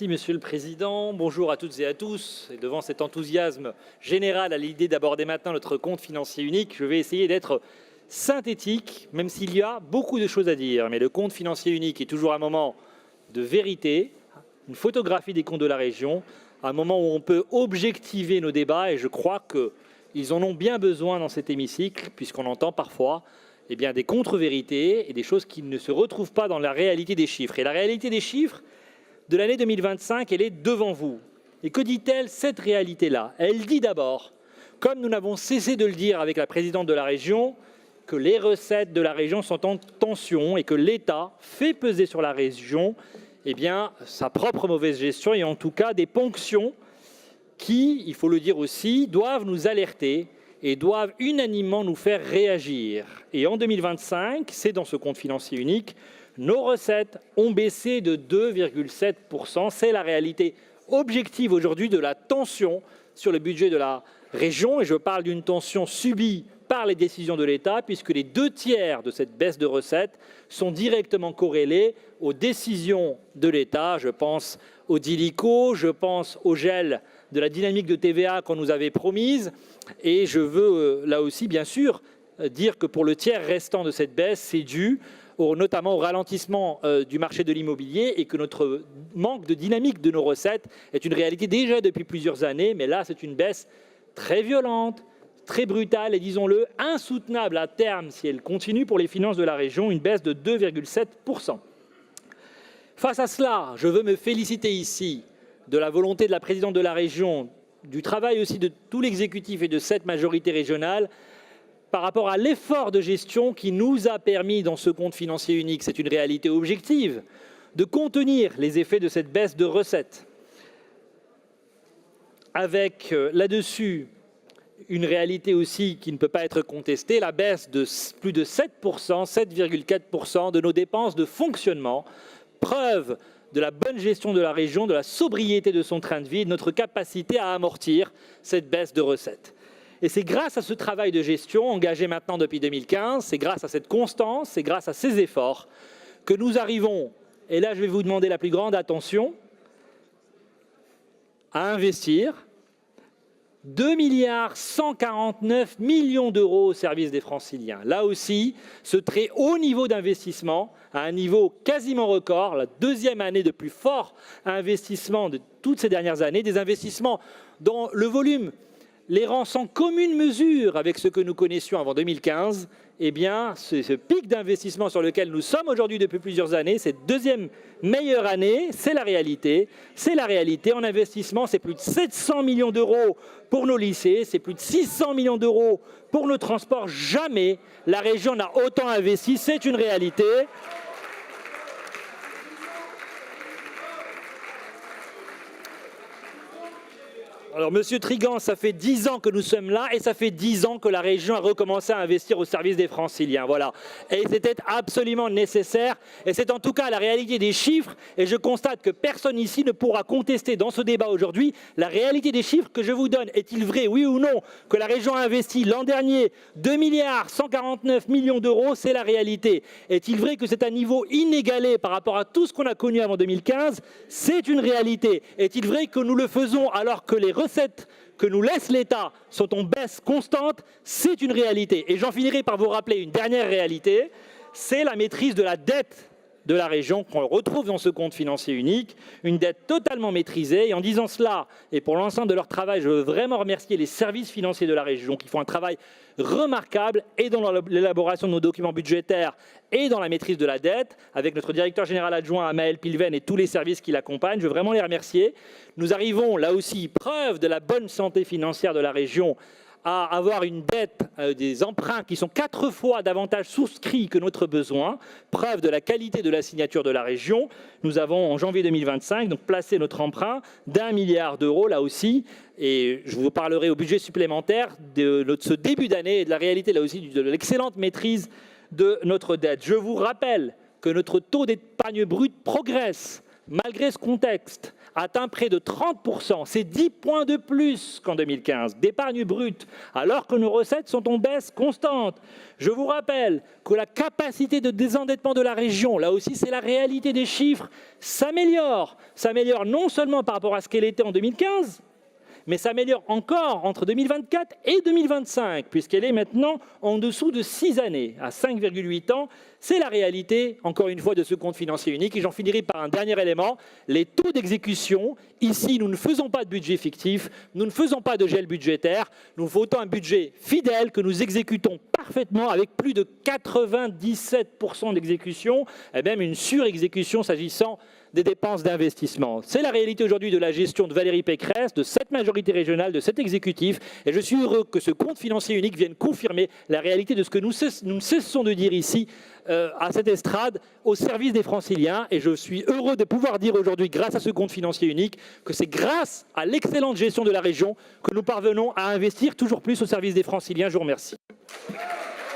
Merci Monsieur le Président. Bonjour à toutes et à tous. Et devant cet enthousiasme général à l'idée d'aborder maintenant notre compte financier unique, je vais essayer d'être synthétique, même s'il y a beaucoup de choses à dire. Mais le compte financier unique est toujours un moment de vérité, une photographie des comptes de la région, un moment où on peut objectiver nos débats et je crois qu'ils en ont bien besoin dans cet hémicycle puisqu'on entend parfois des contre-vérités et des choses qui ne se retrouvent pas dans la réalité des chiffres. Et la réalité des chiffres de l'année 2025, elle est devant vous. Et que dit-elle, cette réalité-là? Elle dit d'abord, comme nous n'avons cessé de le dire avec la présidente de la région, que les recettes de la région sont en tension et que l'État fait peser sur la région sa propre mauvaise gestion et en tout cas des ponctions qui, il faut le dire aussi, doivent nous alerter et doivent unanimement nous faire réagir. Et en 2025, c'est dans ce compte financier unique, nos recettes ont baissé de 2,7%. C'est la réalité objective aujourd'hui de la tension sur le budget de la région. Et je parle d'une tension subie par les décisions de l'État, puisque les 2/3 de cette baisse de recettes sont directement corrélés aux décisions de l'État. Je pense au DILICO, je pense au gel de la dynamique de TVA qu'on nous avait promise. Et je veux là aussi, bien sûr, dire que pour le tiers restant de cette baisse, c'est dû notamment au ralentissement du marché de l'immobilier et que notre manque de dynamique de nos recettes est une réalité déjà depuis plusieurs années. Mais là, c'est une baisse très violente, très brutale et, disons-le, insoutenable à terme si elle continue pour les finances de la région, une baisse de 2,7%. Face à cela, je veux me féliciter ici de la volonté de la présidente de la région, du travail aussi de tout l'exécutif et de cette majorité régionale par rapport à l'effort de gestion qui nous a permis dans ce compte financier unique, c'est une réalité objective, de contenir les effets de cette baisse de recettes. Avec là-dessus une réalité aussi qui ne peut pas être contestée, la baisse de plus de 7%, 7,4% de nos dépenses de fonctionnement, preuve de la bonne gestion de la région, de la sobriété de son train de vie, de notre capacité à amortir cette baisse de recettes. Et c'est grâce à ce travail de gestion engagé maintenant depuis 2015, c'est grâce à cette constance, c'est grâce à ces efforts que nous arrivons, et là je vais vous demander la plus grande attention, à investir 2,149 milliards d'euros au service des Franciliens. Là aussi, ce très haut niveau d'investissement, à un niveau quasiment record, la deuxième année de plus fort investissement de toutes ces dernières années, des investissements dont le volume les rend sans commune mesure avec ce que nous connaissions avant 2015, ce pic d'investissement sur lequel nous sommes aujourd'hui depuis plusieurs années, cette deuxième meilleure année, c'est la réalité. C'est la réalité. En investissement, c'est plus de 700 millions d'euros pour nos lycées, c'est plus de 600 millions d'euros pour nos transports. Jamais la région n'a autant investi, c'est une réalité. Alors, Monsieur Trigan, ça fait 10 ans que nous sommes là et ça fait 10 ans que la région a recommencé à investir au service des Franciliens. Voilà. Et c'était absolument nécessaire. Et c'est en tout cas la réalité des chiffres. Et je constate que personne ici ne pourra contester dans ce débat aujourd'hui la réalité des chiffres que je vous donne. Est-il vrai, oui ou non, que la région a investi l'an dernier 2,149 milliards d'euros? C'est la réalité. Est-il vrai que c'est un niveau inégalé par rapport à tout ce qu'on a connu avant 2015? C'est une réalité. Est-il vrai que nous le faisons alors que les recettes que nous laisse l'État sont en baisse constante? C'est une réalité. Et j'en finirai par vous rappeler une dernière réalité, c'est la maîtrise de la dette de la région qu'on retrouve dans ce compte financier unique, une dette totalement maîtrisée. Et en disant cela, et pour l'ensemble de leur travail, je veux vraiment remercier les services financiers de la région qui font un travail remarquable et dans l'élaboration de nos documents budgétaires et dans la maîtrise de la dette, avec notre directeur général adjoint Amaël Pilven et tous les services qui l'accompagnent. Je veux vraiment les remercier. Nous arrivons là aussi, preuve de la bonne santé financière de la région, à avoir une dette, des emprunts qui sont 4 fois davantage souscrits que notre besoin, preuve de la qualité de la signature de la région. Nous avons en janvier 2025 donc placé notre emprunt d'1 milliard d'euros là aussi, et je vous parlerai au budget supplémentaire de ce début d'année et de la réalité là aussi de l'excellente maîtrise de notre dette. Je vous rappelle que notre taux d'épargne brute progresse malgré ce contexte, atteint près de 30%. C'est 10 points de plus qu'en 2015 d'épargne brute, alors que nos recettes sont en baisse constante. Je vous rappelle que la capacité de désendettement de la région, là aussi c'est la réalité des chiffres, s'améliore. S'améliore non seulement par rapport à ce qu'elle était en 2015, mais s'améliore encore entre 2024 et 2025, puisqu'elle est maintenant en dessous de 6 années, à 5,8 ans. C'est la réalité, encore une fois, de ce compte financier unique. Et j'en finirai par un dernier élément, les taux d'exécution. Ici, nous ne faisons pas de budget fictif, nous ne faisons pas de gel budgétaire, nous votons un budget fidèle que nous exécutons parfaitement avec plus de 97% d'exécution, et même une surexécution s'agissant des dépenses d'investissement. C'est la réalité aujourd'hui de la gestion de Valérie Pécresse, de cette majorité régionale, de cet exécutif. Et je suis heureux que ce compte financier unique vienne confirmer la réalité de ce que nous ne cessons de dire ici, à cette estrade, au service des Franciliens. Et je suis heureux de pouvoir dire aujourd'hui, grâce à ce compte financier unique, que c'est grâce à l'excellente gestion de la région que nous parvenons à investir toujours plus au service des Franciliens. Je vous remercie.